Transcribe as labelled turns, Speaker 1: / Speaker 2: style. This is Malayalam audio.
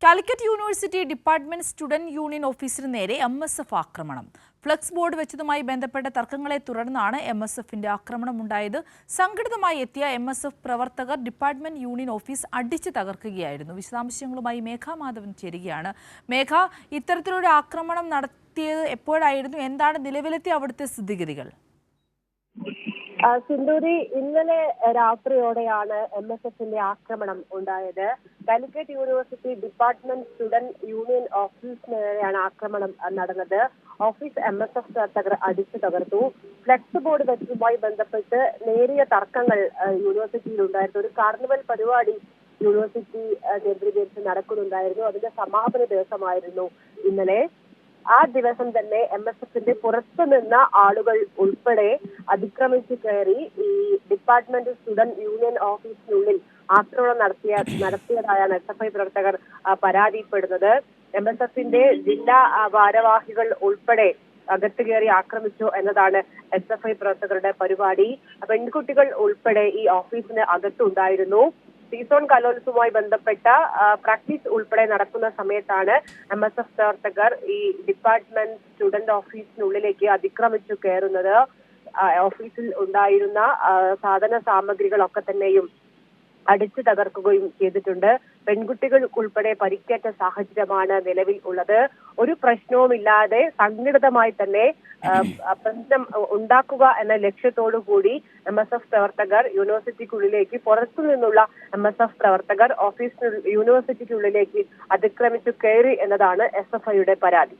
Speaker 1: Calicut university department student union ഓഫീസിന് നേരെ MSF ആക്രമണം. ഫ്ലക്സ് ബോർഡ് വെച്ചതുമായി ബന്ധപ്പെട്ട തർക്കങ്ങളെ തുടർന്നാണ് MSFന്റെ ആക്രമണം ഉണ്ടായത്. സംഘടിതമായി എത്തിയ MSF പ്രവർത്തകർ ഡിപ്പാർട്ട്മെന്റ് യൂണിയൻ ഓഫീസ് അടിച്ചു തകർക്കുകയായിരുന്നു. വിശദാംശങ്ങളുമായി മേഘ മാധവൻ ചേരുകയാണ്. മേഘ, ഇത്തരത്തിലൊരു ആക്രമണം നടത്തിയത് എപ്പോഴായിരുന്നു? എന്താണ് നിലവിലെത്തിയ അവിടുത്തെ സ്ഥിതിഗതികൾ?
Speaker 2: സിന്ധൂരി, ഇന്നലെ രാത്രിയോടെയാണ് MSFന്റെ ആക്രമണം ഉണ്ടായത്. Calicut university department student union ഓഫീസിന് നേരെയാണ് ആക്രമണം നടന്നത്. ഓഫീസ് MSF പ്രവർത്തകർ അടിച്ചു തകർത്തു. ഫ്ലെക്സ് ബോർഡ് വെച്ചതുമായി ബന്ധപ്പെട്ട് നേരിയ തർക്കങ്ങൾ യൂണിവേഴ്സിറ്റിയിൽ ഉണ്ടായിരുന്നു. ഒരു കാർണിവൽ പരിപാടി യൂണിവേഴ്സിറ്റി കേന്ദ്രീകരിച്ച് നടക്കുന്നുണ്ടായിരുന്നു. അതിന്റെ സമാപന ദിവസമായിരുന്നു ഇന്നലെ. ആ ദിവസം തന്നെ MSFന്റെ പുറത്തു നിന്ന ആളുകൾ ഉൾപ്പെടെ അതിക്രമിച്ചു കയറി ഈ ഡിപ്പാർട്ട്മെന്റ് സ്റ്റുഡന്റ് യൂണിയൻ ഓഫീസിനുള്ളിൽ ആക്രമണം നടത്തിയതായാണ് SFI പ്രവർത്തകർ പരാതിപ്പെടുന്നത്. MSFന്റെ ജില്ലാ ഭാരവാഹികൾ ഉൾപ്പെടെ അകത്ത് കയറി ആക്രമിച്ചു എന്നതാണ് SFI പ്രവർത്തകരുടെ പരിപാടി. പെൺകുട്ടികൾ ഉൾപ്പെടെ ഈ ഓഫീസിന് അകത്തുണ്ടായിരുന്നു. സീസോൺ കലോത്സവവുമായി ബന്ധപ്പെട്ട പ്രാക്ടീസ് ഉൾപ്പെടെ നടക്കുന്ന സമയത്താണ് MSF പ്രവർത്തകർ ഈ ഡിപ്പാർട്ട്മെന്റ് സ്റ്റുഡന്റ് ഓഫീസിനുള്ളിലേക്ക് അതിക്രമിച്ചു കയറുന്നത്. ഓഫീസിൽ ഉണ്ടായിരുന്ന സാധന സാമഗ്രികളൊക്കെ തന്നെയും അടിച്ചു തകർക്കുകയും ചെയ്തിട്ടുണ്ട്. പെൺകുട്ടികൾ ഉൾപ്പെടെ പരിക്കേറ്റ സാഹചര്യമാണ് നിലവിൽ ഉള്ളത്. ഒരു പ്രശ്നവുമില്ലാതെ സംഘടിതമായി തന്നെ പ്രശ്നം ഉണ്ടാക്കുക എന്ന ലക്ഷ്യത്തോടു കൂടി MSF പ്രവർത്തകർ യൂണിവേഴ്സിറ്റിക്കുള്ളിലേക്ക്, പുറത്തു നിന്നുള്ള MSF പ്രവർത്തകർ യൂണിവേഴ്സിറ്റിക്കുള്ളിലേക്ക് അതിക്രമിച്ചു കയറി എന്നതാണ് SFIയുടെ പരാതി.